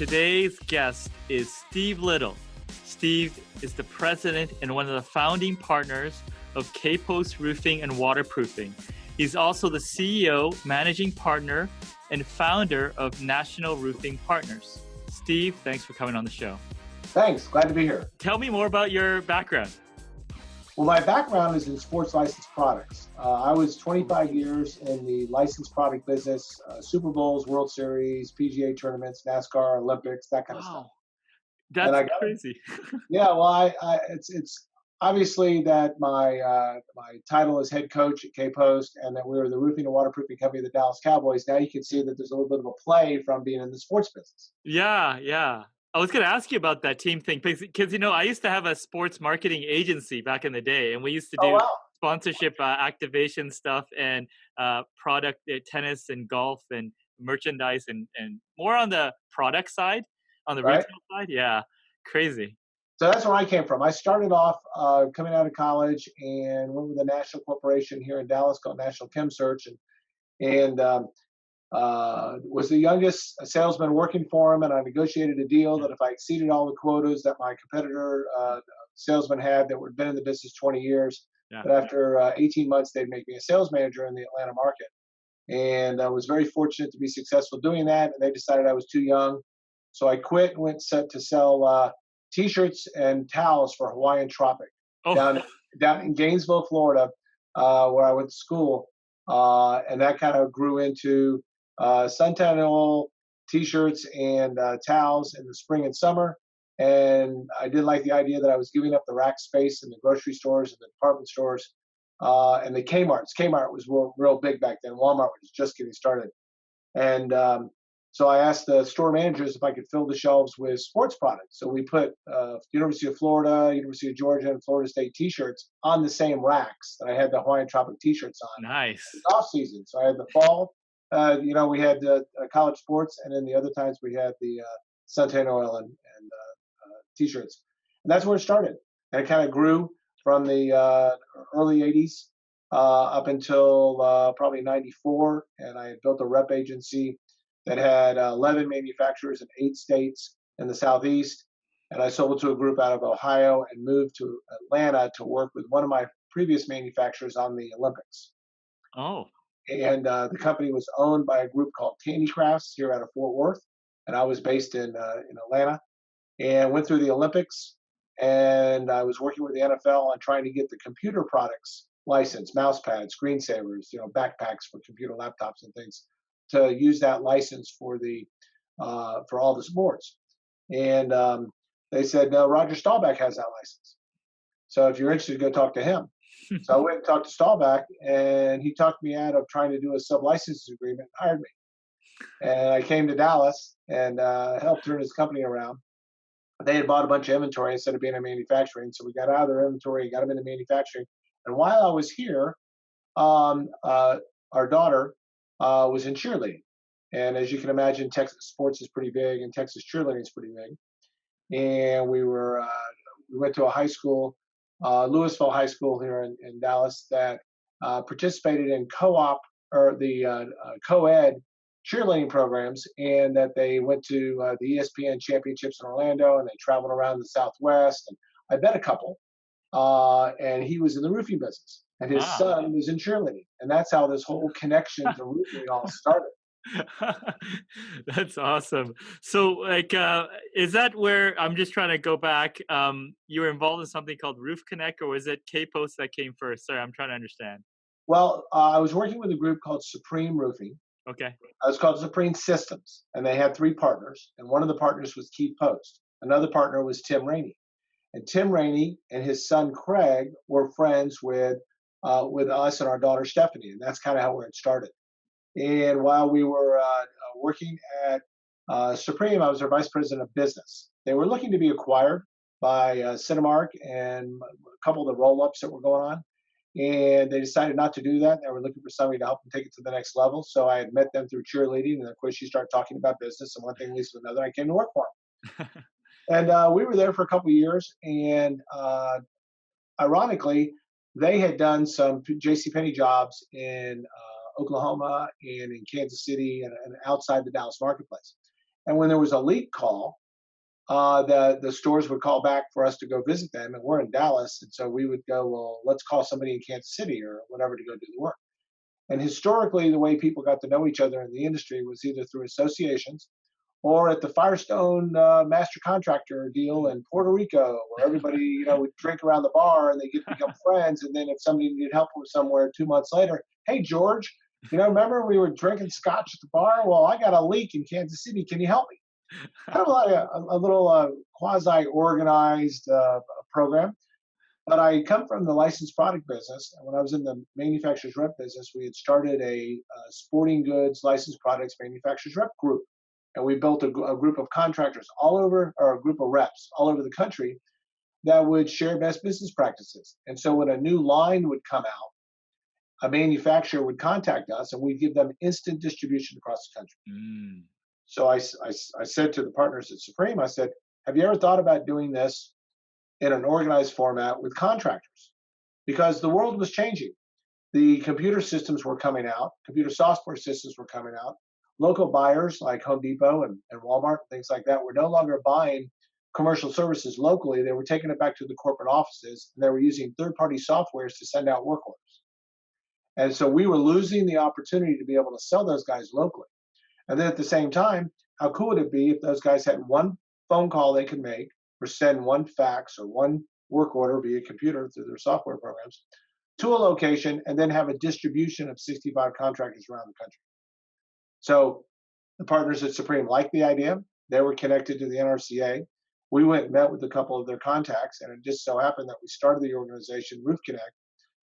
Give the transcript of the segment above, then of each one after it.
Today's guest is Steve Little. Steve is the president and one of the founding partners of KPost Roofing and Waterproofing. He's also the CEO, managing partner, and founder of National Roofing Partners. Steve, thanks for coming on the show. Thanks. Glad to be here. Tell me more about your background. Well, my background is in sports licensed products. I was 25 years in the licensed product business, Super Bowls, World Series, PGA tournaments, NASCAR, Olympics, that kind of stuff. That's crazy. Yeah, well, it's obviously that my title is head coach at KPost, and that we were the roofing and waterproofing company of the Dallas Cowboys. Now you can see that there's a little bit of a play from being in the sports business. Yeah. I was going to ask you about that team thing because, I used to have a sports marketing agency back in the day, and we used to do sponsorship activation stuff and product tennis and golf and merchandise and more on the product side, on the retail side. Yeah, crazy. So that's where I came from. I started off coming out of college and went with a national corporation here in Dallas called National Chem Search, and was the youngest salesman working for him, and I negotiated a deal that if I exceeded all the quotas that my competitor salesman had that had been in the business 20 years, that after 18 months they'd make me a sales manager in the Atlanta market. And I was very fortunate to be successful doing that, and they decided I was too young. So I quit and went set to sell T-shirts and towels for Hawaiian Tropic down in Gainesville, Florida, where I went to school. And that kind of grew into suntan oil, T-shirts, and towels in the spring and summer. And I did like the idea that I was giving up the rack space in the grocery stores and the department stores and the Kmart's. Kmart was real big back then. Walmart was just getting started. And so I asked the store managers if I could fill the shelves with sports products. So we put University of Florida, University of Georgia, and Florida State T-shirts on the same racks that I had the Hawaiian Tropic T-shirts on. Nice. Off season. So I had the fall, we had college sports, and then the other times we had the suntan oil and T-shirts. And that's where it started. And it kind of grew from the early 80s up until probably 94. And I had built a rep agency that had 11 manufacturers in 8 states in the Southeast. And I sold it to a group out of Ohio and moved to Atlanta to work with one of my previous manufacturers on the Olympics. Oh. And the company was owned by a group called Tandy Crafts here out of Fort Worth. And I was based in Atlanta and went through the Olympics. And I was working with the NFL on trying to get the computer products licensed, mouse pads, screensavers, backpacks for computer laptops and things, to use that license for all the sports. And they said, no, Roger Staubach has that license. So if you're interested, go talk to him. So I went and talked to Staubach, and he talked me out of trying to do a sub-license agreement and hired me. And I came to Dallas and helped turn his company around. They had bought a bunch of inventory instead of being in manufacturing. So we got out of their inventory and got them into manufacturing. And while I was here, our daughter was in cheerleading. And as you can imagine, Texas sports is pretty big and Texas cheerleading is pretty big. And we went to a high school, Louisville High School here in Dallas, that participated in co-op or the co-ed cheerleading programs, and that they went to the ESPN championships in Orlando, and they traveled around the Southwest. And I met a couple, and he was in the roofing business, and his son was in cheerleading. And that's how this whole connection to roofing all started. That's awesome. So is that where, I'm just trying to go back, you were involved in something called Roof Connect, or was it KPost that came first? Sorry, I'm trying to understand. Well, I was working with a group called Supreme Roofing. Okay. It was called Supreme Systems, and they had 3 partners, and one of the partners was KPost. Another partner was Tim Rainey. And Tim Rainey and his son Craig were friends with us and our daughter Stephanie, and that's kind of how it started. And while we were working at Supreme, I was their vice president of business. They were looking to be acquired by Cinemark and a couple of the roll-ups that were going on. And they decided not to do that. They were looking for somebody to help them take it to the next level. So I had met them through cheerleading. And of course, you start talking about business, and one thing leads to another. I came to work for them. And we were there for a couple of years. And ironically, they had done some JCPenney jobs in Oklahoma and in Kansas City and outside the Dallas marketplace. And when there was a leak call, the stores would call back for us to go visit them, and we're in Dallas, and so we would go, well, let's call somebody in Kansas City or whatever to go do the work. And historically, the way people got to know each other in the industry was either through associations or at the Firestone master contractor deal in Puerto Rico, where everybody, would drink around the bar and they get to become friends. And then if somebody needed help with somewhere 2 months later, hey, George, remember we were drinking scotch at the bar? Well, I got a leak in Kansas City. Can you help me? Kind of like a little quasi-organized program. But I come from the licensed product business. And when I was in the manufacturer's rep business, we had started a sporting goods licensed products manufacturer's rep group. And we built a group of contractors all over, or a group of reps all over the country that would share best business practices. And so when a new line would come out, a manufacturer would contact us and we'd give them instant distribution across the country. Mm. So I said to the partners at Supreme, I said, have you ever thought about doing this in an organized format with contractors? Because the world was changing. The computer systems were coming out, computer software systems were coming out. Local buyers like Home Depot and Walmart, things like that, were no longer buying commercial services locally. They were taking it back to the corporate offices, and they were using third-party softwares to send out work orders. And so we were losing the opportunity to be able to sell those guys locally. And then at the same time, how cool would it be if those guys had one phone call they could make or send one fax or one work order via computer through their software programs to a location and then have a distribution of 65 contractors around the country. So the partners at Supreme liked the idea. They were connected to the NRCA. We went and met with a couple of their contacts, and it just so happened that we started the organization Roof Connect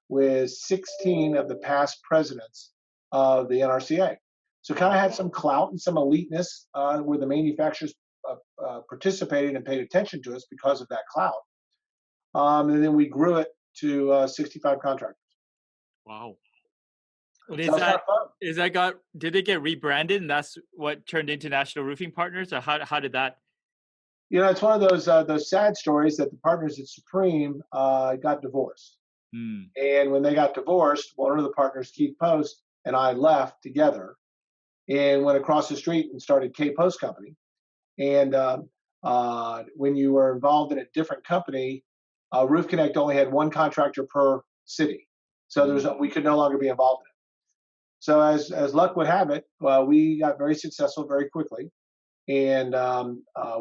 with 16 of the past presidents of the NRCA. So kind of had some clout and some eliteness where the manufacturers participated and paid attention to us because of that clout. And then we grew it to 65 contractors. Wow. And so kind of fun. Did it get rebranded and that's what turned into National Roofing Partners, or how did that? It's one of those sad stories that the partners at Supreme got divorced. And when they got divorced, one of the partners, Keith Post, and I left together and went across the street and started KPost Company. And when you were involved in a different company, Roof Connect only had one contractor per city. So we could no longer be involved in it. So as luck would have it, we got very successful very quickly. And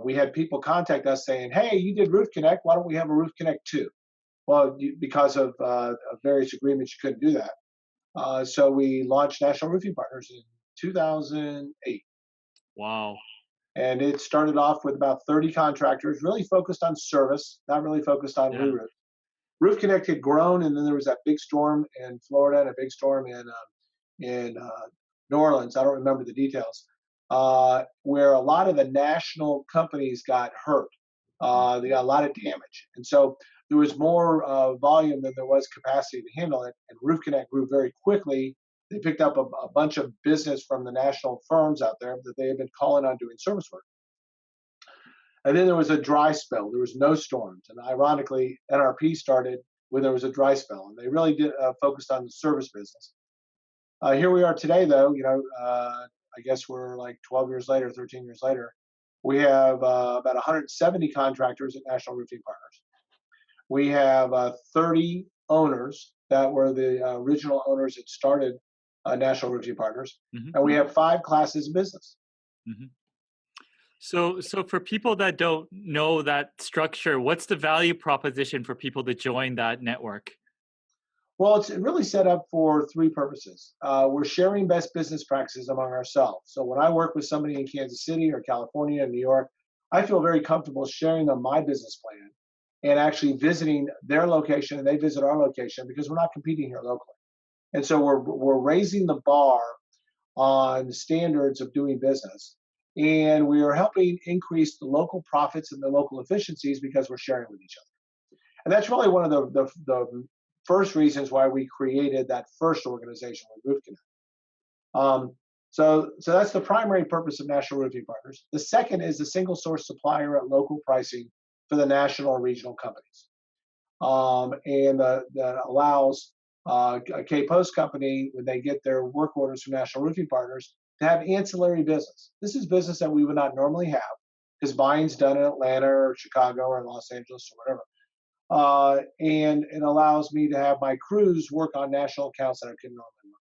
we had people contact us saying, hey, you did Roof Connect. Why don't we have a Roof Connect too? Well, because of various agreements, you couldn't do that. So we launched National Roofing Partners in 2008. Wow. And it started off with about 30 contractors, really focused on service, not really focused on re-roof. Roof Connect had grown, and then there was that big storm in Florida and a big storm in New Orleans. I don't remember the details, where a lot of the national companies got hurt. They got a lot of damage. And so there was more volume than there was capacity to handle it. And Roof Connect grew very quickly. They picked up a bunch of business from the national firms out there that they had been calling on doing service work. And then there was a dry spell. There was no storms. And ironically, NRP started when there was a dry spell. And they really did focused on the service business. Here we are today, though. I guess we're like 12 years later, 13 years later. We have about 170 contractors at National Roofing Partners. We have 30 owners that were the original owners that started National Roofing Partners, and we have 5 classes of business. So for people that don't know that structure, what's the value proposition for people to join that network? Well, it's really set up for 3 purposes. We're sharing best business practices among ourselves. So when I work with somebody in Kansas City or California and New York, I feel very comfortable sharing them my business plan and actually visiting their location and they visit our location because we're not competing here locally. And so we're raising the bar on standards of doing business. And we are helping increase the local profits and the local efficiencies because we're sharing with each other. And that's really one of the first reasons why we created that first organization with Roof Connect. So that's the primary purpose of National Roofing Partners. The second is a single source supplier at local pricing for the national and regional companies. And that allows a KPost company, when they get their work orders from National Roofing Partners, to have ancillary business. This is business that we would not normally have because buying's done in Atlanta or Chicago or Los Angeles or whatever. And it allows me to have my crews work on national accounts that I couldn't normally work.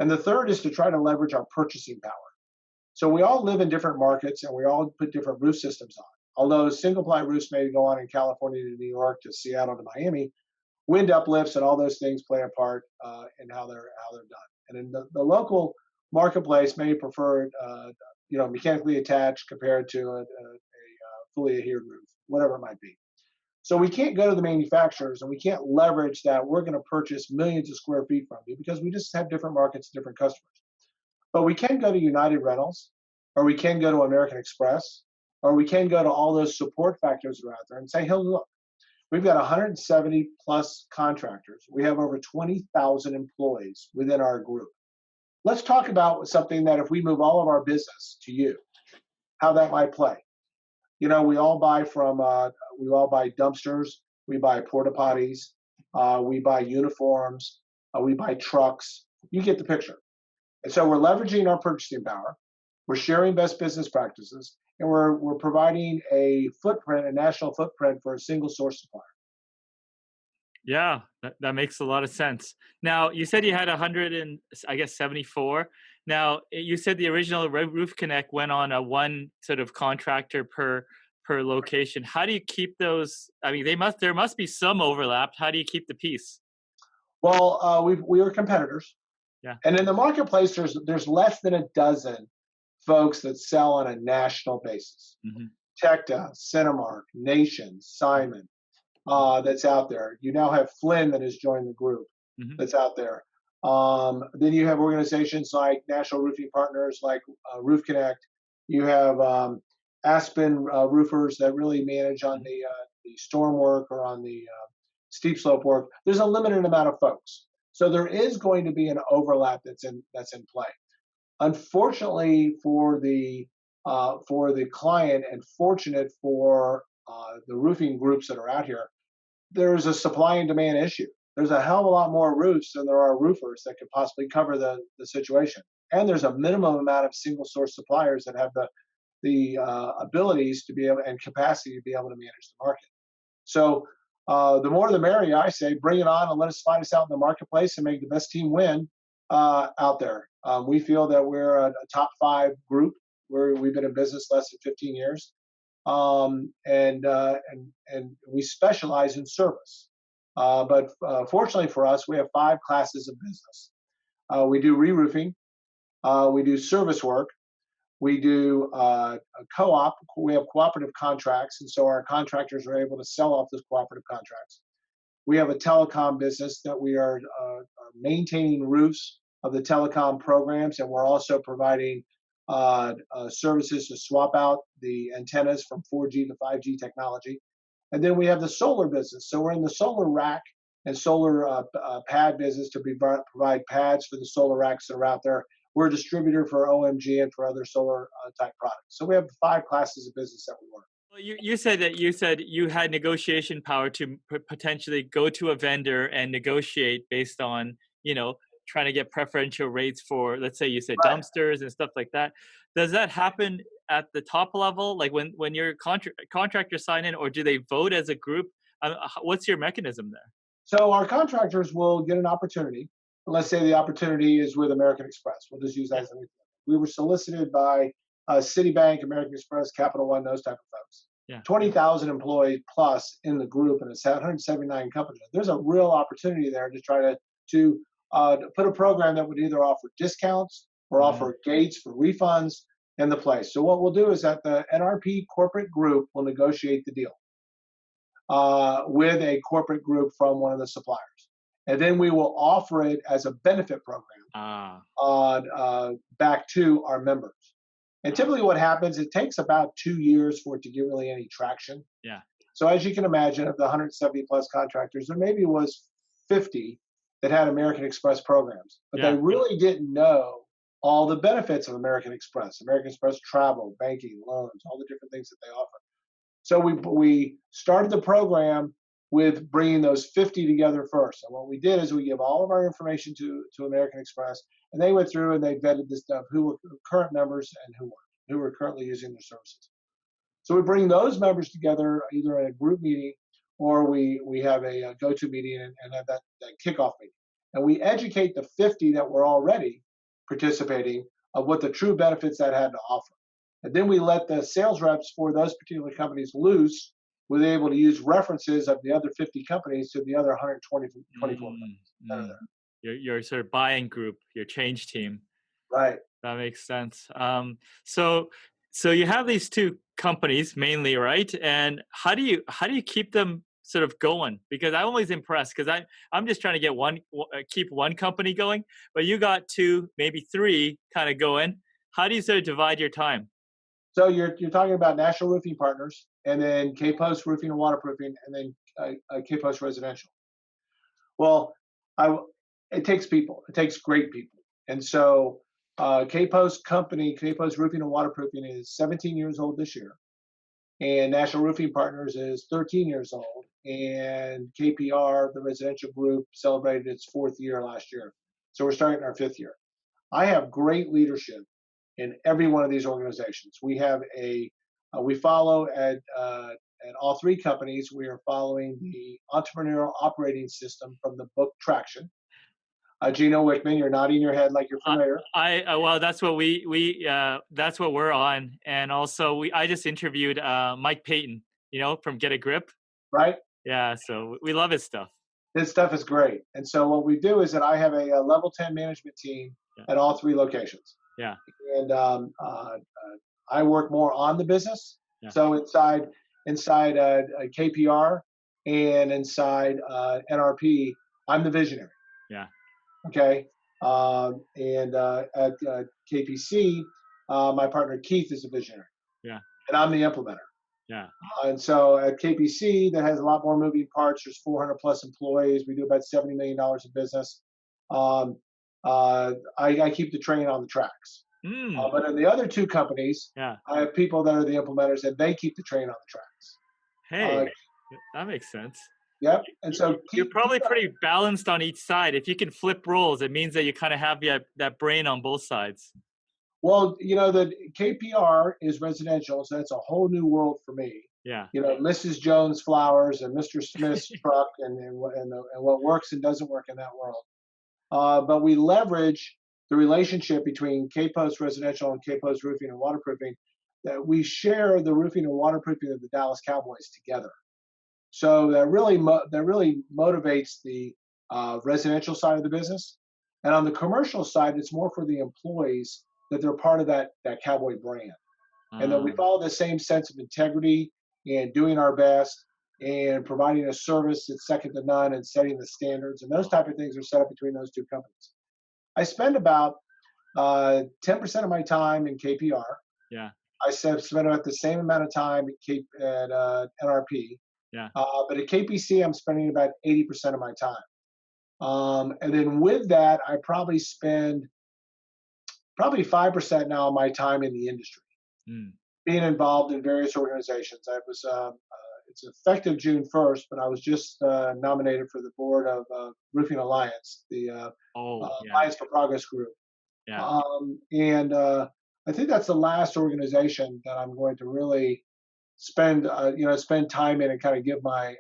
And the third is to try to leverage our purchasing power. So we all live in different markets and we all put different roof systems on. Although single ply roofs may go on in California to New York to Seattle to Miami, wind uplifts and all those things play a part in how they're done. And in the local marketplace may prefer mechanically attached compared to a fully adhered roof, whatever it might be. So we can't go to the manufacturers and we can't leverage that we're going to purchase millions of square feet from you because we just have different markets, different customers. But we can go to United Rentals, or we can go to American Express, or we can go to all those support factors that are out there and say, hey, look, we've got 170 plus contractors. We have over 20,000 employees within our group. Let's talk about something that if we move all of our business to you, how that might play. We all buy dumpsters, we buy porta potties, we buy uniforms, we buy trucks. You get the picture. And so we're leveraging our purchasing power, we're sharing best business practices, and we're providing a national footprint for a single source supplier. Yeah, that makes a lot of sense. Now, you said you had 74. Now, you said the original Roof Connect went on a one sort of contractor per location. How do you keep those? I mean, there must be some overlap. How do you keep the peace? Well, we are competitors. Yeah. And in the marketplace, there's less than a dozen folks that sell on a national basis. Mm-hmm. TEXO, Cinemark, Nation, Simon, that's out there. You now have Flynn that has joined the group. Mm-hmm. That's out there. Then you have organizations like National Roofing Partners, like Roof Connect. You have Aspen roofers that really manage on the storm work or on the steep slope work. There's a limited amount of folks. So there is going to be an overlap that's in play. Unfortunately for the client, and fortunate for the roofing groups that are out here, there's a supply and demand issue. There's a hell of a lot more roofs than there are roofers that could possibly cover the situation. And there's a minimum amount of single source suppliers that have the abilities to be able and capacity to be able to manage the market. So the more the merrier, I say. Bring it on and let us find us out in the marketplace and make the best team win out there. We feel that we're a top 5 group. We've been in business less than 15 years, and we specialize in service. But fortunately for us, we have 5 classes of business. We do re-roofing, we do service work, we do a co-op. We have cooperative contracts, and so our contractors are able to sell off those cooperative contracts. We have a telecom business that we are maintaining roofs of the telecom programs, and we're also providing services to swap out the antennas from 4G to 5G technology. And then we have the solar business. So we're in the solar rack and solar pad business to provide pads for the solar racks that are out there. We're a distributor for OMG and for other solar type products. So we have 5 classes of business that we work. Well, you said you had negotiation power to potentially go to a vendor and negotiate based on, trying to get preferential rates for, let's say you said Right. dumpsters and stuff like that. Does that happen at the top level? Like when your contractors sign in, or do they vote as a group? What's your mechanism there? So our contractors will get an opportunity. Let's say the opportunity is with American Express. We'll just use that as an example. We were solicited by Citibank, American Express, Capital One, those type of folks. Yeah. 20,000 employees plus in the group, and it's 179 companies. There's a real opportunity there to try to put a program that would either offer discounts or offer gates for refunds in the place. So what we'll do is that the NRP corporate group will negotiate the deal with a corporate group from one of the suppliers. And then we will offer it as a benefit program back to our members. And typically what happens, it takes about 2 years for it to get really any traction. Yeah. So as you can imagine, of the 170 plus contractors, there maybe was 50 that had American Express programs, but they really didn't know all the benefits of American Express travel, banking, loans, all the different things that they offer. So we started the program with bringing those 50 together first. And what we did is we give all of our information to American Express, and they went through and they vetted this stuff, who were current members and who were currently using their services. So we bring those members together either at a group meeting or we have a go-to meeting and have that kickoff meeting. And we educate the 50 that were already participating of what the true benefits that had to offer. And then we let the sales reps for those particular companies loose, were they able to use references of the other 50 companies to the other 124 companies that are there. Your sort of buying group, your change team. Right. That makes sense. So you have these two companies mainly, right? And how do you keep them sort of going? Because I'm always impressed because I'm just trying to get keep one company going, but you got two, maybe three kind of going. How do you sort of divide your time? So you're talking about National Roofing Partners, and then KPost Roofing and Waterproofing, and then KPost Residential. Well, it takes people. It takes great people, and so KPost Roofing and Waterproofing is 17 years old this year, and National Roofing Partners is 13 years old, and KPR, the residential group, celebrated its 4th year last year. So we're starting our 5th year. I have great leadership in every one of these organizations. We have we follow at all three companies. We are following the entrepreneurial operating system from the book Traction. Gino Wickman, you're nodding your head like you're familiar. Well, that's what that's what we're on, and also I just interviewed Mike Payton, from Get a Grip. Right. Yeah, so we love his stuff. His stuff is great, and so what we do is that I have a level 10 management team at all three locations. Yeah. And I work more on the business. Yeah. So inside KPR and inside NRP, I'm the visionary. Yeah. Okay. And at KPC, my partner Keith is a visionary. Yeah. And I'm the implementer. Yeah. And so at KPC, that has a lot more moving parts. There's 400 plus employees. We do about $70 million of business. I keep the train on the tracks. But in the other two companies, I have people that are the implementers, and they keep the train on the tracks. Hey, that makes sense. Yep. And so you're probably pretty balanced on each side. If you can flip roles, it means that you kind of have that brain on both sides. Well, the KPR is residential, so that's a whole new world for me. Yeah. Mrs. Jones flowers and Mr. Smith's truck and what works and doesn't work in that world. But we leverage the relationship between KPost Residential and KPost Roofing and Waterproofing, that we share the roofing and waterproofing of the Dallas Cowboys together. So that really motivates the residential side of the business. And on the commercial side, it's more for the employees that they're part of that Cowboy brand. And that we follow the same sense of integrity and doing our best and providing a service that's second to none and setting the standards. And those type of things are set up between those two companies. I spend about 10% of my time in KPR. Yeah. I spend about the same amount of time at NRP. Yeah. But at KPC, I'm spending about 80% of my time. And then with that, I probably spend 5% now of my time in the industry, being involved in various organizations. I was it's effective June 1st, but I was just nominated for the board of Roofing Alliance, the Alliance for Progress group. Yeah. And I think that's the last organization that I'm going to really spend time in and kind of give my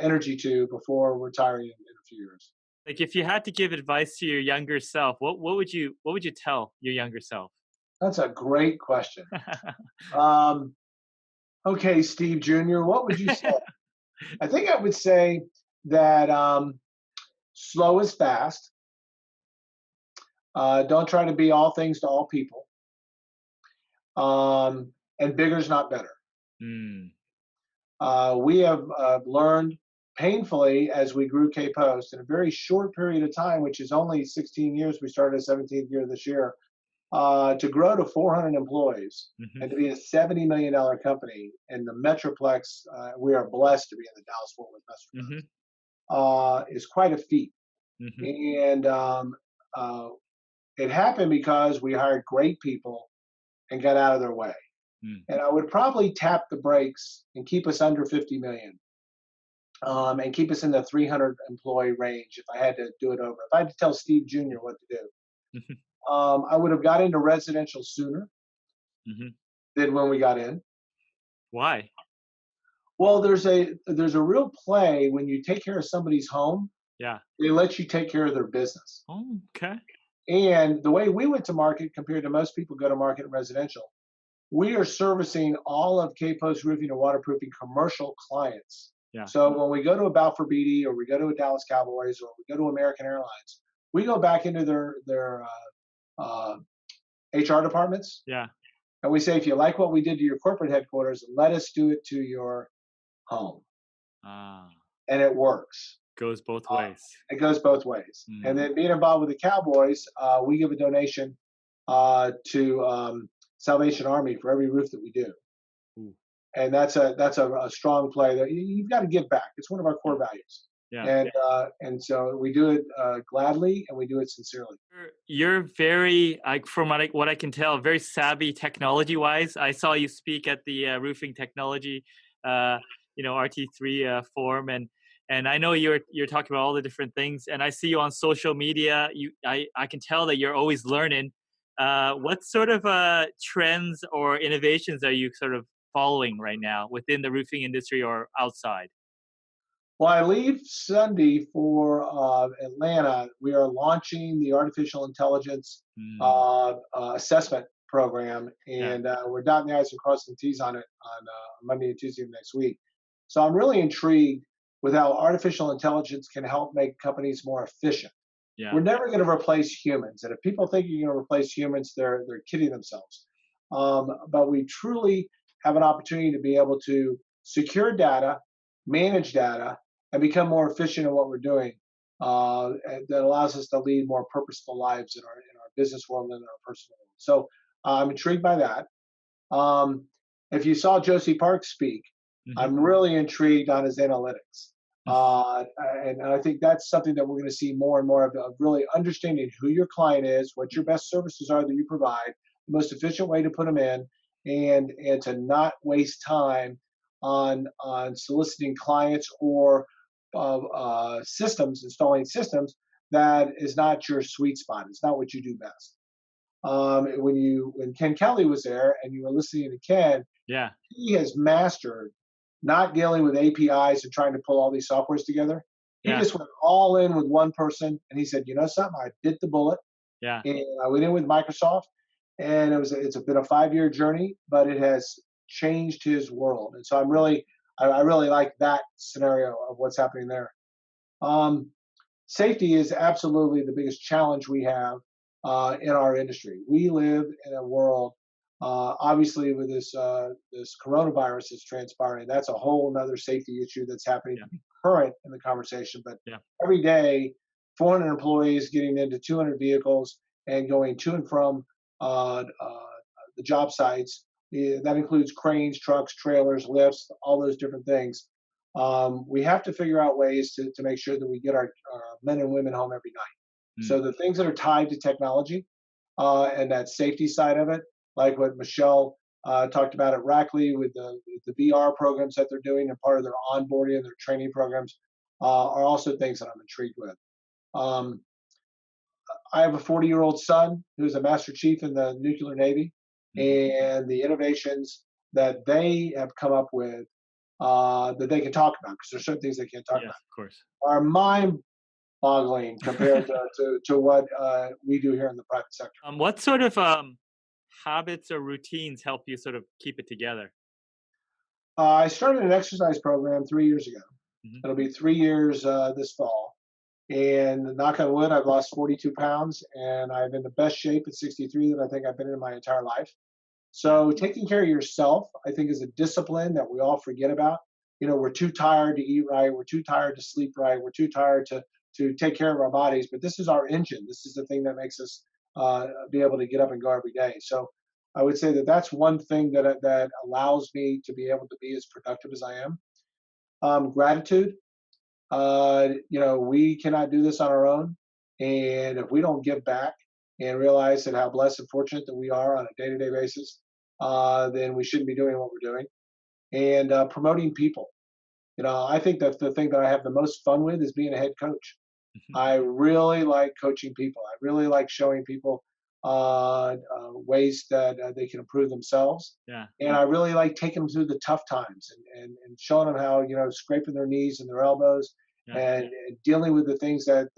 energy to before retiring in a few years. Like, if you had to give advice to your younger self, what would you tell your younger self? That's a great question. Okay, Steve Jr., what would you say? I think I would say that slow is fast. Don't try to be all things to all people. And bigger is not better. We have learned painfully as we grew KPost in a very short period of time, which is only 16 years. We started a 17th year this year, to grow to 400 employees and to be a $70 million company in the Metroplex. We are blessed to be in the Dallas-Fort Worth Metroplex. Is quite a feat. And it happened because we hired great people and got out of their way. And I would probably tap the brakes and keep us under 50 million. and keep us in the 300 employee range if I had to do it over. If I had to tell Steve Jr. what to do, I would have got into residential sooner Mhm. than when we got in. Why? Well, there's a real play when you take care of somebody's home. Yeah. They let you take care of their business. Oh, okay. And the way we went to market compared to most people go to market in residential, we are servicing all of KPost Roofing and Waterproofing commercial clients. Yeah. So when we go to a Balfour Beatty or we go to a Dallas Cowboys or we go to American Airlines, we go back into their HR departments Yeah. and we say, if you like what we did to your corporate headquarters, let us do it to your home, Ah, and it works. goes both Uh, ways. it goes both ways. And Mm. then being involved with the Cowboys, we give a donation to Salvation Army for every roof that we do. Ooh. And that's a strong play that you've got to give back. It's one of our Yeah. core values, Yeah. and so we do it gladly and we do it sincerely. You're very, like, from what I can tell, very savvy technology wise. I saw you speak at the roofing technology, uh, RT3 forum, and I know you're talking about all the different things. And I see you on social media. I can tell that you're always learning. What sort of trends or innovations are you sort of following right now within the roofing industry or outside? Well, I leave Sunday for Atlanta. We are launching the artificial intelligence Mm, assessment program, yeah, and we're dotting the i's and crossing the t's on it on Monday and Tuesday of next week. So I'm really intrigued with how artificial intelligence can help make companies more efficient. yeah, We're never going to replace humans, and if people think you're going to replace humans, they're kidding themselves. But we truly have an opportunity to be able to secure data, manage data, and become more efficient in what we're doing. And that allows us to lead more purposeful lives in our business world and in our personal world. So I'm intrigued by that. Um, if you saw Josie Parks speak, hmm I'm really intrigued on his analytics. And I think that's something that we're going to see more and more of really understanding who your client is, what your best services are that you provide, the most efficient way to put them in, and to not waste time on soliciting clients or systems, installing systems that is not your sweet spot. It's not what you do best. When Ken Kelly was there and you were listening to Ken, yeah, he has mastered not dealing with APIs and trying to pull all these softwares together. He yeah, just went all in with one person, and he said, "You know something? I bit the bullet, yeah. and I went in with Microsoft, and it's been a 5 year journey, but it has changed his world." And so I really like that scenario of what's happening there. Um, Safety is absolutely the biggest challenge we have in our industry. We live in a world, obviously, with this coronavirus that's transpiring. That's a whole other safety issue that's happening Yeah, to be current in the conversation. But yeah, every day, 400 employees getting into 200 vehicles and going to and from the job sites. That includes cranes, trucks, trailers, lifts, all those different things. We have to figure out ways to make sure that we get our men and women home every night. mm, So the things that are tied to technology and that safety side of it, like what Michelle talked about at Rackley with the VR programs that they're doing and part of their onboarding and their training programs, are also things that I'm intrigued with. Um, I have a 40-year-old son who's a master chief in the nuclear navy, mhm. and the innovations that they have come up with that they can talk about, because there's certain things they can't talk Yes, about, of course. are mind-boggling compared to what we do here in the private sector. What sort of habits or routines help you sort of keep it together? I started an exercise program 3 years ago. Mhm. It'll be 3 years this fall. And knock on wood, I've lost 42 pounds, and I'm in the best shape at 63 that I think I've been in my entire life. Yeah, So taking care of yourself, I think, is a discipline that we all forget about. We're too tired to eat right. We're too tired to sleep right. We're too tired to take care of our bodies. But this is our engine. This is the thing that makes us be able to get up and go every day. So I would say that that's one thing that allows me to be able to be as productive as I am. Gratitude. We cannot do this on our own, and if we don't give back and realize that how blessed and fortunate that we are on a day-to-day basis, then we shouldn't be doing what we're doing. And promoting people. I think that the thing that I have the most fun with is being a head coach. I really like coaching people. I really like showing people ways that they can improve themselves. Yeah, And I really like taking them through the tough times and showing them how, scraping their knees and their elbows yeah, and dealing with the things that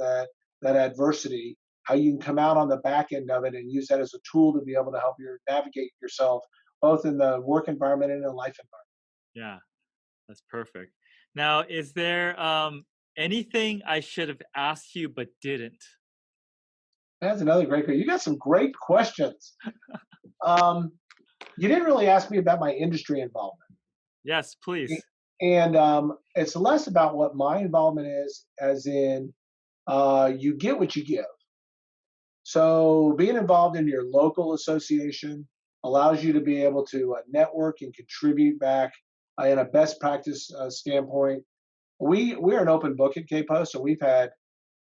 adversity, how you can come out on the back end of it and use that as a tool to be able to help you navigate yourself, both in the work environment and in the life environment. yeah. That's perfect. Now, is there anything I should have asked you but didn't? That's another great question. You got some great questions. Um, you didn't really ask me about my industry involvement. Yes, please. And it's less about what my involvement is, as in you get what you give. So being involved in your local association allows you to be able to network and contribute back in a best practice standpoint. We're an open book at KPost, so we've had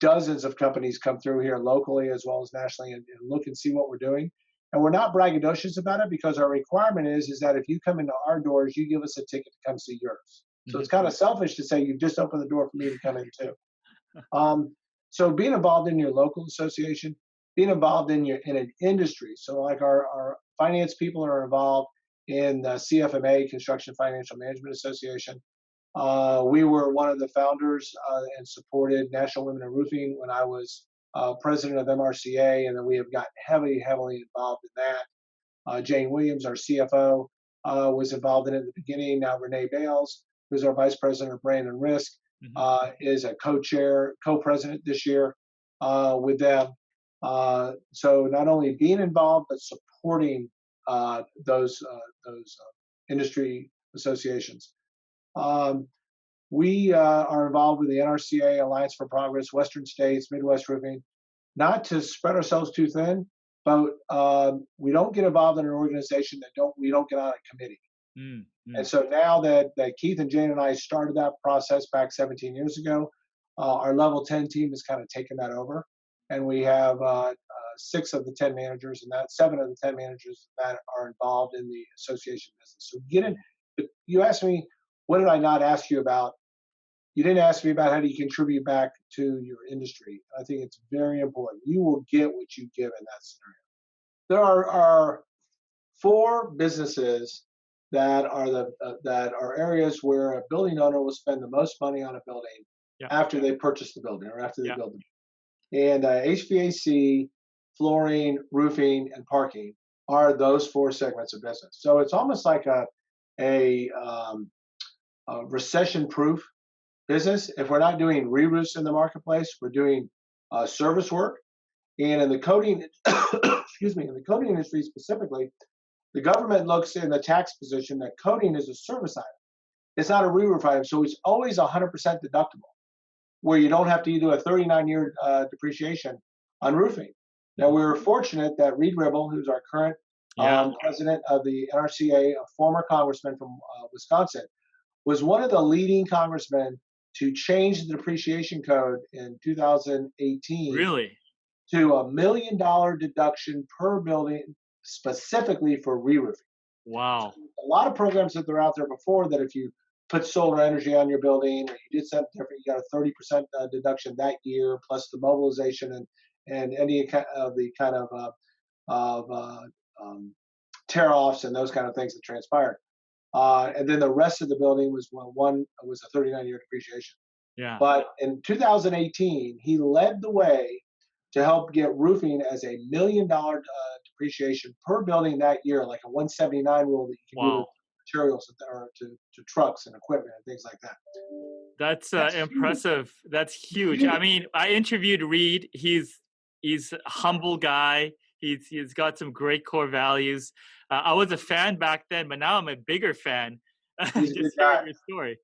dozens of companies come through here locally as well as nationally and look and see what we're doing. And we're not braggadocious about it because our requirement is that if you come into our doors, you give us a ticket to come see yours. So Mhm. it's kind of selfish to say you just opened the door for me to come in too. So being involved in your local association, being involved in an industry. So like our finance people are involved in the CFMA, Construction Financial Management Association. We were one of the founders and supported National Women in Roofing when I was president of MRCA, and then we have gotten heavily involved in that. Jane Williams, our CFO, was involved in it at the beginning. Now Renee Bales, who's our vice president of brand and risk, Mhm. is a co-chair, co-president this year with them. So not only being involved, but supporting those industry associations. Um, we are involved with the NRCA, Alliance for Progress, Western States, Midwest Roofing, not to spread ourselves too thin, but we don't get involved in an organization that we don't get on a committee. Mm, And mm. so now that Keith and Jane and I started that process back 17 years ago, our level 10 team has kind of taken that over. And we have 6 of the 10 managers, and that 7 of the 10 managers that are involved in the association business. So you asked me, what did I not ask you about? You didn't ask me about how do you contribute back to your industry. I think it's very important. You will get what you give in that scenario. There are 4 businesses that are areas where a building owner will spend the most money on a building Yeah, after they purchase the building or after they yeah, build it. And HVAC, flooring, roofing, and parking are those 4 segments of business. So it's almost like a recession-proof business. If we're not doing re-roofs in the marketplace, we're doing service work. And in the coating, excuse me, in the coating industry specifically, the government looks in the tax position that coating is a service item. It's not a re-roof item, so it's always 100% deductible, where you don't have to do a 39-year depreciation on roofing. Now, we were fortunate that Reed Ribble, who's our current yeah. president of the NRCA, a former congressman from Wisconsin, was one of the leading congressmen to change the depreciation code in 2018 Really? to $1 million deduction per building specifically for re-roofing. Wow. A lot of programs that are out there before that if you put solar energy on your building or you did something different, you got a 30% deduction that year plus the mobilization and any of the kind of tear offs and those kind of things that transpired. And then the rest of the building was one was a 39-year depreciation. Yeah. But in 2018, he led the way to help get roofing as $1 million depreciation per building that year, like a 179 rule that you can do to Wow. materials or to trucks and equipment and things like that. That's That's huge. impressive. That's huge. I Huge. mean, I interviewed Reed. He's a humble guy. He's got some great core values. I was a fan back then, but now I'm a bigger fan. He's a good Just guy. hearing your story.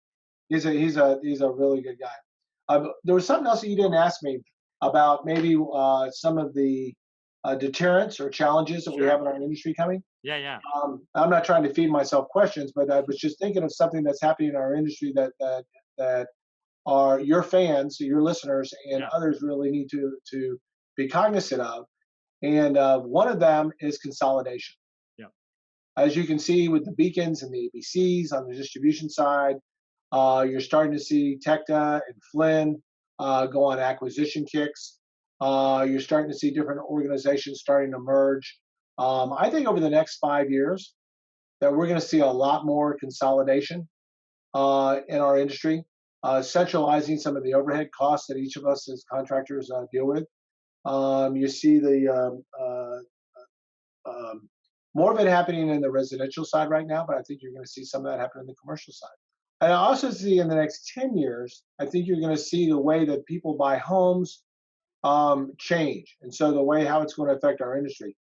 He's a really good guy. There was something else that you didn't ask me about maybe some of the deterrents or challenges that we Sure. have in our industry coming. Yeah, yeah, I'm not trying to feed myself questions, but I was just thinking of something that's happening in our industry that are your fans, your listeners, and yeah, others really need to be cognizant of. And one of them is consolidation. yeah. As you can see with the beacons and the ABCs on the distribution side, You're starting to see Tecta and Flynn go on acquisition kicks. You're starting to see different organizations starting to merge. I think over the next 5 years that we're going to see a lot more consolidation in our industry, centralizing some of the overhead costs that each of us as contractors deal with. You see the more of it happening in the residential side right now, but I think you're going to see some of that happen in the commercial side. And I also see in the next 10 years, I think you're going to see the way that people buy homes change. And so the way how it's going to affect our industry.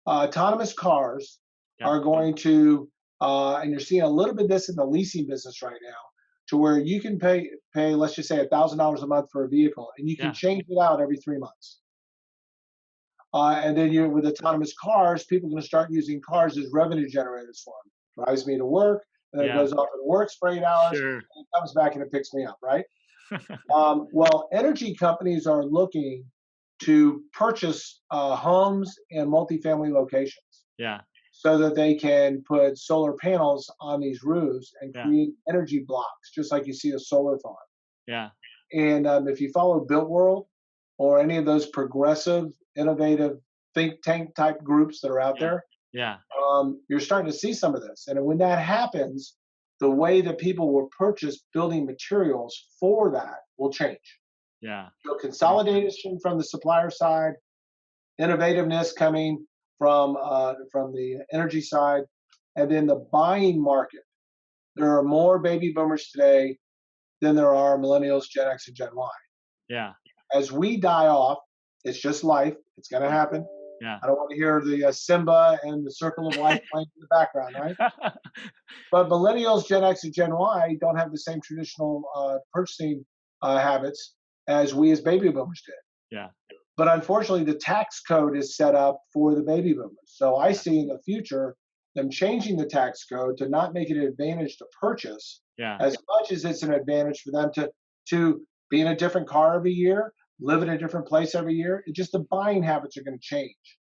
Autonomous cars Yeah. are going to, and you're seeing a little bit of this in the leasing business right now, to where you can pay let's just say $1,000 a month for a vehicle, and you can Yeah. change it out every 3 months. And then you, with autonomous cars, people are going to start using cars as revenue generators for them. Drives me to work, and then it Yeah. goes off and works for 8 hours, Sure. and it comes back and it picks me up, right? Well, energy companies are looking to purchase homes and multifamily locations Yeah. so that they can put solar panels on these roofs and Yeah. create energy blocks, just like you see a solar farm. Yeah. And if you follow Built World or any of those progressive, innovative think tank type groups that are out Yeah. there, Yeah. you're starting to see some of this. And when that happens, the way that people will purchase building materials for that will change. Yeah. So consolidation from the supplier side, innovativeness coming from the energy side, and then the buying market. There are more baby boomers today than there are millennials, Gen X, and Gen Y. Yeah. As we die off, it's just life. It's going to happen. Yeah. I don't want to hear the Simba and the Circle of Life playing in the background, right? But millennials, Gen X, and Gen Y don't have the same traditional purchasing habits as we as baby boomers did. Yeah. But unfortunately, the tax code is set up for the baby boomers. So I see in the future them changing the tax code to not make it an advantage to purchase Yeah. as much as it's an advantage for them to be in a different car every year, live in a different place every year. It just the buying habits are going to change.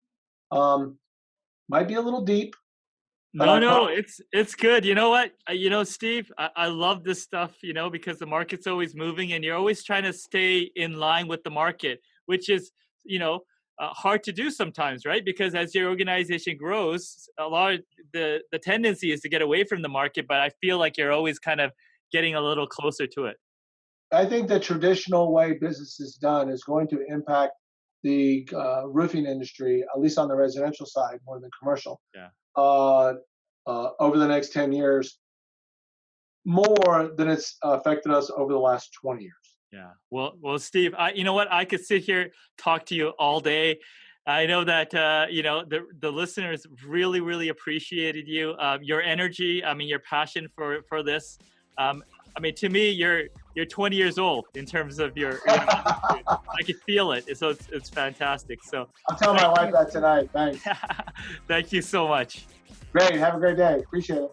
Might be a little deep. No, it's good. You know what? Steve, I love this stuff, because the market's always moving and you're always trying to stay in line with the market, which is, hard to do sometimes, right? Because as your organization grows, a lot of the tendency is to get away from the market, but I feel like you're always kind of getting a little closer to it. I think the traditional way business is done is going to impact the roofing industry, at least on the residential side, more than commercial. Yeah. Over the next 10 years, more than it's affected us over the last 20 years. Yeah. Well, Steve, you know what? I could sit here, talk to you all day. I know that, the listeners really, really appreciated you, your energy. I mean, your passion for this. To me, you're 20 years old in terms of your attitude. I can feel it. So it's fantastic. So I'll tell my wife that tonight. Thanks. Thank you so much. Great. Have a great day. Appreciate it.